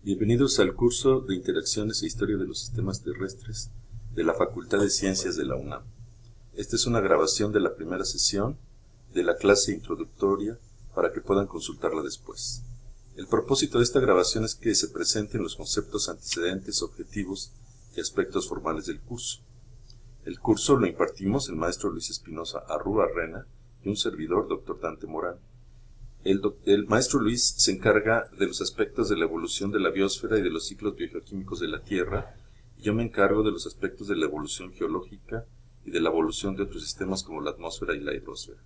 Bienvenidos al curso de Interacciones e Historia de los Sistemas Terrestres de la Facultad de Ciencias de la UNAM. Esta es una grabación de la primera sesión de la clase introductoria para que puedan consultarla después. El propósito de esta grabación es que se presenten los conceptos antecedentes, objetivos y aspectos formales del curso. El curso lo impartimos el maestro Luis Espinosa Arrúa-Rena y un servidor, Dr. Dante Morán. El maestro Luis se encarga de los aspectos de la evolución de la biosfera y de los ciclos biogeoquímicos de la Tierra, y yo me encargo de los aspectos de la evolución geológica y de la evolución de otros sistemas como la atmósfera y la hidrosfera.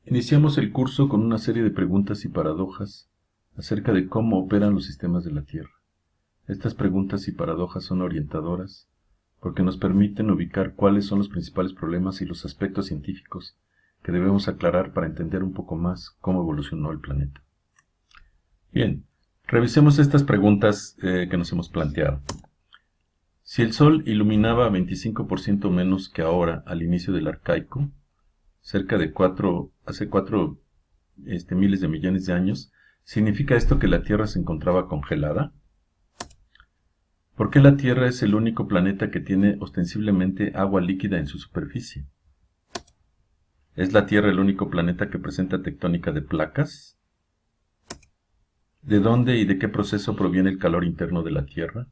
Iniciamos el curso con una serie de preguntas y paradojas acerca de cómo operan los sistemas de la Tierra. Estas preguntas y paradojas son orientadoras porque nos permiten ubicar cuáles son los principales problemas y los aspectos científicos que debemos aclarar para entender un poco más cómo evolucionó el planeta. Bien, revisemos estas preguntas que nos hemos planteado. Si el Sol iluminaba 25% menos que ahora al inicio del Arcaico, cerca de hace 4 miles de millones de años, ¿significa esto que la Tierra se encontraba congelada? ¿Por qué la Tierra es el único planeta que tiene ostensiblemente agua líquida en su superficie? ¿Es la Tierra el único planeta que presenta tectónica de placas? ¿De dónde y de qué proceso proviene el calor interno de la Tierra?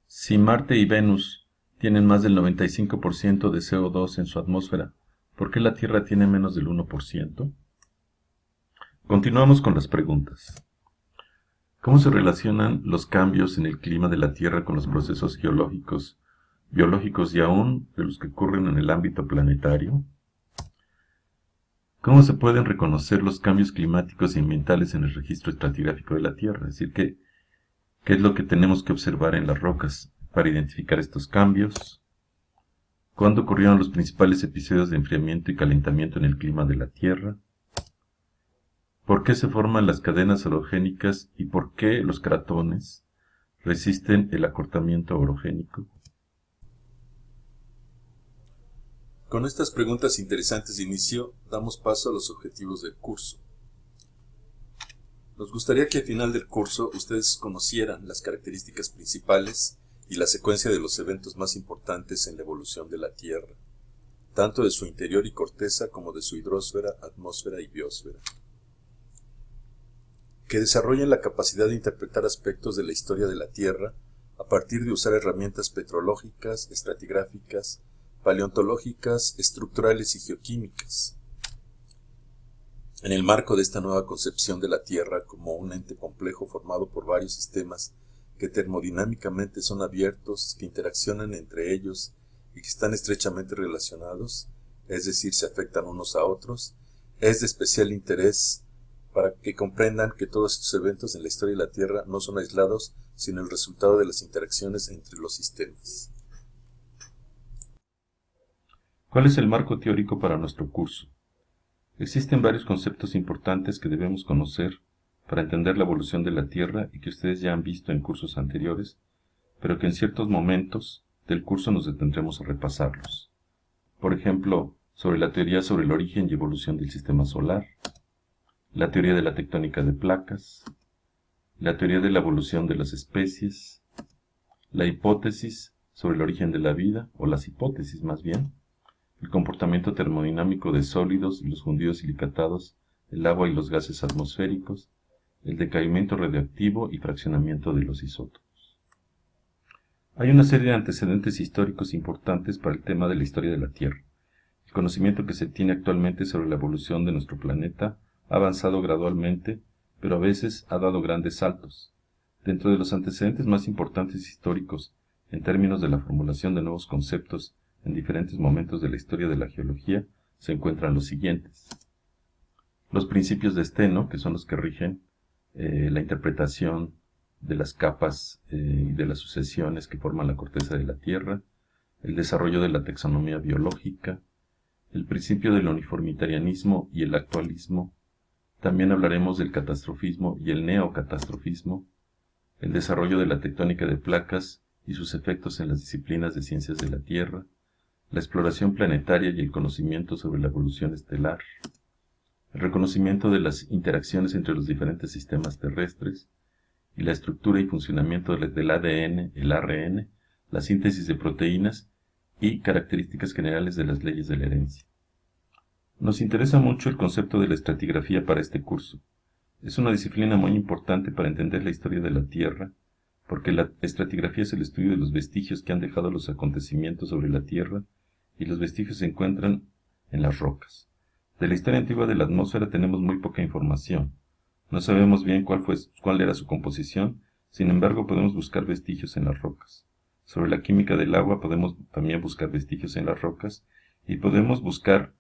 Si Marte y Venus tienen más del 95% de CO2 en su atmósfera, ¿por qué la Tierra tiene menos del 1%? Continuamos con las preguntas. ¿Cómo se relacionan los cambios en el clima de la Tierra con los procesos geológicos, biológicos y aún de los que ocurren en el ámbito planetario? ¿Cómo se pueden reconocer los cambios climáticos y ambientales en el registro estratigráfico de la Tierra? Es decir, ¿qué es lo que tenemos que observar en las rocas para identificar estos cambios? ¿Cuándo ocurrieron los principales episodios de enfriamiento y calentamiento en el clima de la Tierra? ¿Por qué se forman las cadenas orogénicas y por qué los cratones resisten el acortamiento orogénico? Con estas preguntas interesantes de inicio, damos paso a los objetivos del curso. Nos gustaría que al final del curso ustedes conocieran las características principales y la secuencia de los eventos más importantes en la evolución de la Tierra, tanto de su interior y corteza como de su hidrosfera, atmósfera y biosfera. Que desarrollen la capacidad de interpretar aspectos de la historia de la Tierra a partir de usar herramientas petrológicas, estratigráficas, paleontológicas, estructurales y geoquímicas. En el marco de esta nueva concepción de la Tierra como un ente complejo formado por varios sistemas que termodinámicamente son abiertos, que interaccionan entre ellos y que están estrechamente relacionados, es decir, se afectan unos a otros, es de especial interés para que comprendan que todos estos eventos en la historia de la Tierra no son aislados, sino el resultado de las interacciones entre los sistemas. ¿Cuál es el marco teórico para nuestro curso? Existen varios conceptos importantes que debemos conocer para entender la evolución de la Tierra y que ustedes ya han visto en cursos anteriores, pero que en ciertos momentos del curso nos detendremos a repasarlos. Por ejemplo, sobre la teoría sobre el origen y evolución del sistema solar, la teoría de la tectónica de placas, la teoría de la evolución de las especies, la hipótesis sobre el origen de la vida, o las hipótesis más bien, el comportamiento termodinámico de sólidos, los fundidos silicatados, el agua y los gases atmosféricos, el decaimiento radiactivo y fraccionamiento de los isótopos. Hay una serie de antecedentes históricos importantes para el tema de la historia de la Tierra. El conocimiento que se tiene actualmente sobre la evolución de nuestro planeta ha avanzado gradualmente, pero a veces ha dado grandes saltos. Dentro de los antecedentes más importantes históricos, en términos de la formulación de nuevos conceptos en diferentes momentos de la historia de la geología, se encuentran los siguientes. Los principios de Steno, que son los que rigen la interpretación de las capas y de las sucesiones que forman la corteza de la Tierra, el desarrollo de la taxonomía biológica, el principio del uniformitarianismo y el actualismo. También hablaremos del catastrofismo y el neocatastrofismo, el desarrollo de la tectónica de placas y sus efectos en las disciplinas de ciencias de la Tierra, la exploración planetaria y el conocimiento sobre la evolución estelar, el reconocimiento de las interacciones entre los diferentes sistemas terrestres, y la estructura y funcionamiento del ADN, el ARN, la síntesis de proteínas y características generales de las leyes de la herencia. Nos interesa mucho el concepto de la estratigrafía para este curso. Es una disciplina muy importante para entender la historia de la Tierra, porque la estratigrafía es el estudio de los vestigios que han dejado los acontecimientos sobre la Tierra, y los vestigios se encuentran en las rocas. De la historia antigua de la atmósfera tenemos muy poca información. No sabemos bien cuál era su composición, sin embargo podemos buscar vestigios en las rocas. Sobre la química del agua podemos también buscar vestigios en las rocas, y podemos buscar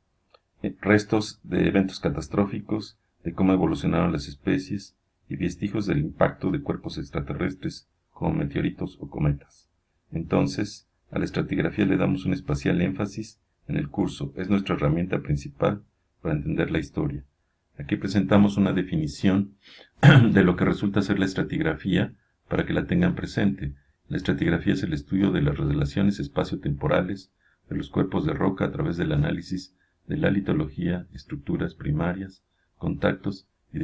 restos de eventos catastróficos, de cómo evolucionaron las especies, y vestigios del impacto de cuerpos extraterrestres, como meteoritos o cometas. Entonces, a la estratigrafía le damos un especial énfasis en el curso. Es nuestra herramienta principal para entender la historia. Aquí presentamos una definición de lo que resulta ser la estratigrafía para que la tengan presente. La estratigrafía es el estudio de las relaciones espaciotemporales de los cuerpos de roca a través del análisis de la litología, estructuras primarias, contactos y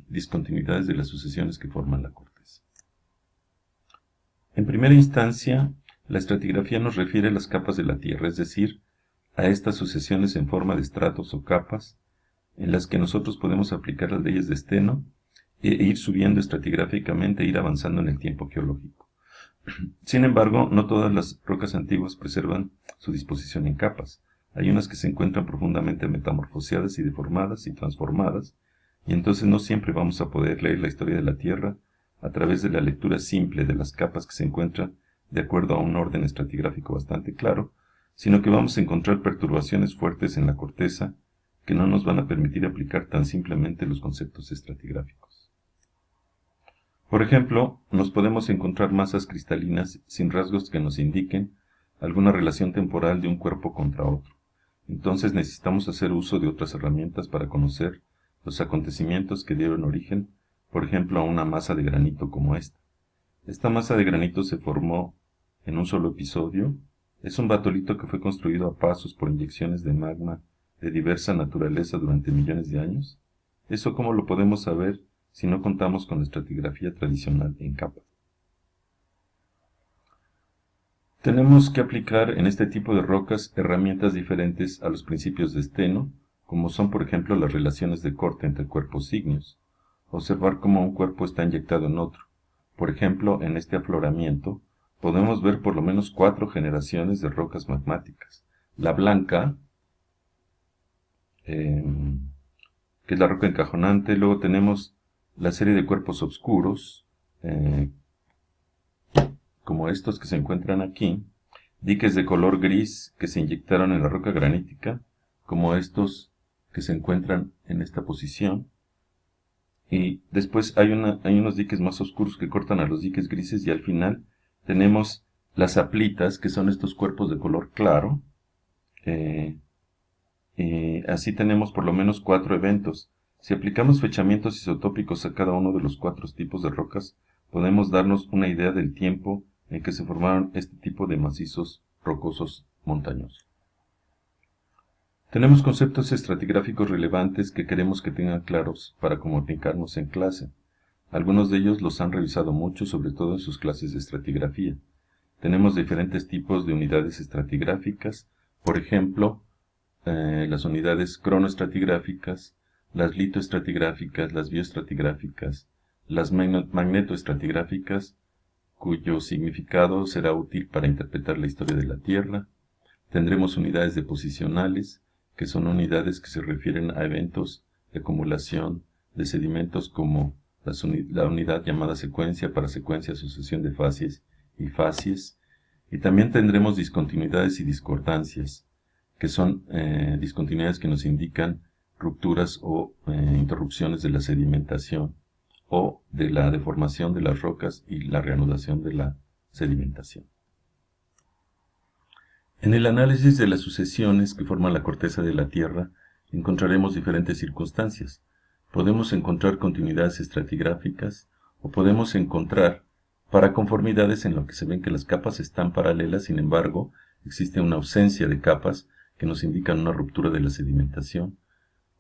discontinuidades de las sucesiones que forman la corteza. En primera instancia, la estratigrafía nos refiere a las capas de la Tierra, es decir, a estas sucesiones en forma de estratos o capas, en las que nosotros podemos aplicar las leyes de Steno e ir subiendo estratigráficamente e ir avanzando en el tiempo geológico. Sin embargo, no todas las rocas antiguas preservan su disposición en capas. Hay unas que se encuentran profundamente metamorfoseadas y deformadas y transformadas, y entonces no siempre vamos a poder leer la historia de la Tierra a través de la lectura simple de las capas que se encuentran de acuerdo a un orden estratigráfico bastante claro, sino que vamos a encontrar perturbaciones fuertes en la corteza que no nos van a permitir aplicar tan simplemente los conceptos estratigráficos. Por ejemplo, nos podemos encontrar masas cristalinas sin rasgos que nos indiquen alguna relación temporal de un cuerpo contra otro. Entonces necesitamos hacer uso de otras herramientas para conocer los acontecimientos que dieron origen, por ejemplo, a una masa de granito como esta. Esta masa de granito se formó en un solo episodio. Es un batolito que fue construido a pasos por inyecciones de magma de diversa naturaleza durante millones de años. ¿Eso cómo lo podemos saber si no contamos con la estratigrafía tradicional en capas? Tenemos que aplicar en este tipo de rocas herramientas diferentes a los principios de Steno, como son por ejemplo las relaciones de corte entre cuerpos ígneos, observar cómo un cuerpo está inyectado en otro. Por ejemplo, en este afloramiento podemos ver por lo menos 4 generaciones de rocas magmáticas. La blanca, que es la roca encajonante. Luego tenemos la serie de cuerpos oscuros, como estos que se encuentran aquí, diques de color gris que se inyectaron en la roca granítica, como estos que se encuentran en esta posición, y después hay unos diques más oscuros que cortan a los diques grises, y al final tenemos las aplitas, que son estos cuerpos de color claro. Así tenemos por lo menos 4 eventos. Si aplicamos fechamientos isotópicos a cada uno de los 4 tipos de rocas, podemos darnos una idea del tiempo en que se formaron este tipo de macizos rocosos montañosos. Tenemos conceptos estratigráficos relevantes que queremos que tengan claros para comunicarnos en clase. Algunos de ellos los han revisado mucho, sobre todo en sus clases de estratigrafía. Tenemos diferentes tipos de unidades estratigráficas, por ejemplo, las unidades cronoestratigráficas, las litoestratigráficas, las bioestratigráficas, las magnetoestratigráficas, cuyo significado será útil para interpretar la historia de la Tierra. Tendremos unidades deposicionales, que son unidades que se refieren a eventos de acumulación de sedimentos, como la unidad llamada secuencia para secuencia, sucesión de facies y facies. Y también tendremos discontinuidades y discordancias, que son discontinuidades que nos indican rupturas o interrupciones de la sedimentación o de la deformación de las rocas y la reanudación de la sedimentación. En el análisis de las sucesiones que forman la corteza de la Tierra encontraremos diferentes circunstancias. Podemos encontrar continuidades estratigráficas o podemos encontrar paraconformidades en lo que se ven que las capas están paralelas, sin embargo, existe una ausencia de capas que nos indican una ruptura de la sedimentación.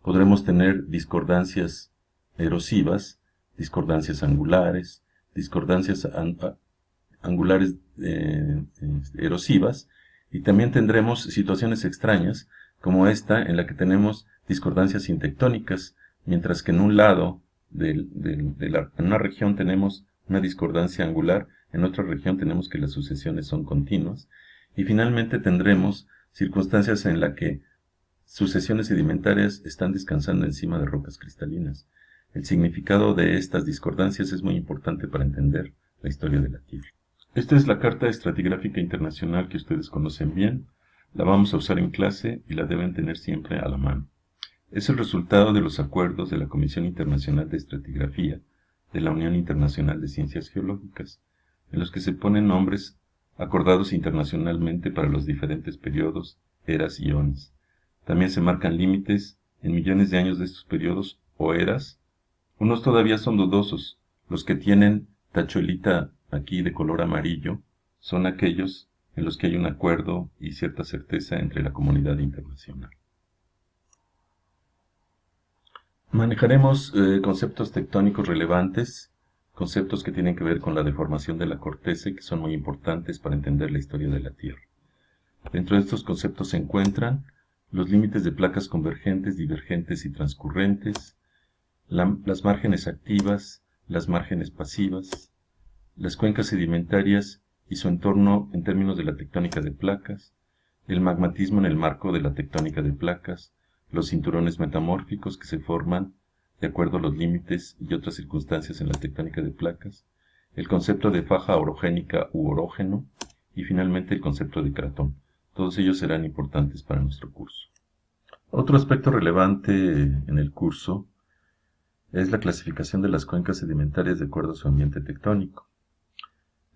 Podremos tener discordancias erosivas, discordancias angulares, discordancias angulares erosivas, y también tendremos situaciones extrañas como esta en la que tenemos discordancias sintectónicas, mientras que en un lado en una región tenemos una discordancia angular, en otra región tenemos que las sucesiones son continuas, y finalmente tendremos circunstancias en las que sucesiones sedimentarias están descansando encima de rocas cristalinas. El significado de estas discordancias es muy importante para entender la historia de la Tierra. Esta es la Carta Estratigráfica Internacional que ustedes conocen bien. La vamos a usar en clase y la deben tener siempre a la mano. Es el resultado de los acuerdos de la Comisión Internacional de Estratigrafía de la Unión Internacional de Ciencias Geológicas, en los que se ponen nombres acordados internacionalmente para los diferentes periodos, eras y eones. También se marcan límites en millones de años de estos periodos o eras. Unos todavía son dudosos. Los que tienen tachuelita aquí de color amarillo son aquellos en los que hay un acuerdo y cierta certeza entre la comunidad internacional. Manejaremos conceptos tectónicos relevantes, conceptos que tienen que ver con la deformación de la corteza y que son muy importantes para entender la historia de la Tierra. Dentro de estos conceptos se encuentran los límites de placas convergentes, divergentes y transcurrentes, las márgenes activas, las márgenes pasivas, las cuencas sedimentarias y su entorno en términos de la tectónica de placas, el magmatismo en el marco de la tectónica de placas, los cinturones metamórficos que se forman de acuerdo a los límites y otras circunstancias en la tectónica de placas, el concepto de faja orogénica u orógeno y finalmente el concepto de cratón. Todos ellos serán importantes para nuestro curso. Otro aspecto relevante en el curso es la clasificación de las cuencas sedimentarias de acuerdo a su ambiente tectónico.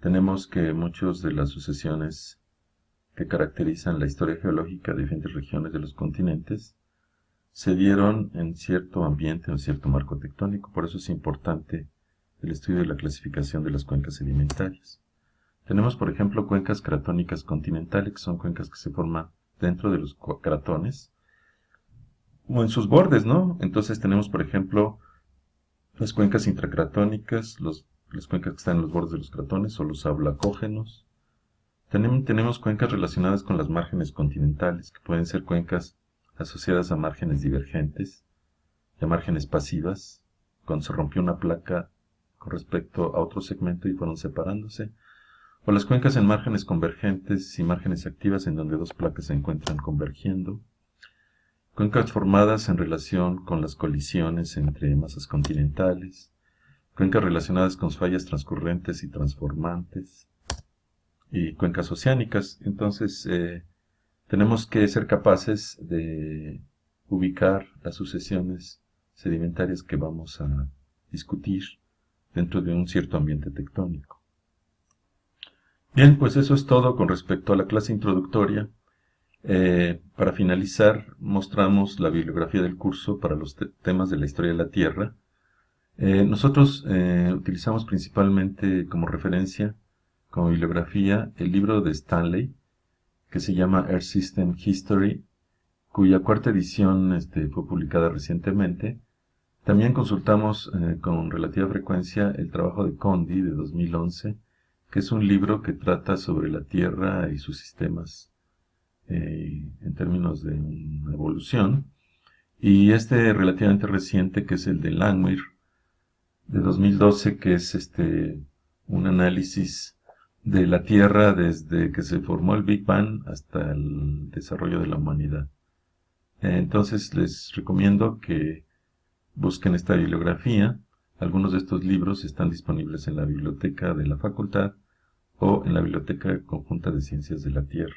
Tenemos que muchas de las sucesiones que caracterizan la historia geológica de diferentes regiones de los continentes se dieron en cierto ambiente o en cierto marco tectónico. Por eso es importante el estudio de la clasificación de las cuencas sedimentarias. Tenemos, por ejemplo, cuencas cratónicas continentales, que son cuencas que se forman dentro de los cratones o en sus bordes, ¿no? Entonces tenemos, por ejemplo, las cuencas intracratónicas, las cuencas que están en los bordes de los cratones o los ablacógenos. Tenemos cuencas relacionadas con las márgenes continentales, que pueden ser cuencas asociadas a márgenes divergentes y a márgenes pasivas, cuando se rompió una placa con respecto a otro segmento y fueron separándose, o las cuencas en márgenes convergentes y márgenes activas en donde dos placas se encuentran convergiendo, cuencas formadas en relación con las colisiones entre masas continentales, cuencas relacionadas con fallas transcurrentes y transformantes, y cuencas oceánicas. Entonces, tenemos que ser capaces de ubicar las sucesiones sedimentarias que vamos a discutir dentro de un cierto ambiente tectónico. Bien, pues eso es todo con respecto a la clase introductoria. Para finalizar, mostramos la bibliografía del curso para los temas de la historia de la Tierra. Nosotros utilizamos principalmente como referencia, como bibliografía, el libro de Stanley, que se llama Earth System History, cuya cuarta edición fue publicada recientemente. También consultamos con relativa frecuencia el trabajo de Condi de 2011, que es un libro que trata sobre la Tierra y sus sistemas en términos de una evolución. Y relativamente reciente, que es el de Langmuir, de 2012, que es un análisis de la Tierra desde que se formó el Big Bang hasta el desarrollo de la humanidad. Entonces les recomiendo que busquen esta bibliografía. Algunos de estos libros están disponibles en la biblioteca de la facultad o en la Biblioteca Conjunta de Ciencias de la Tierra.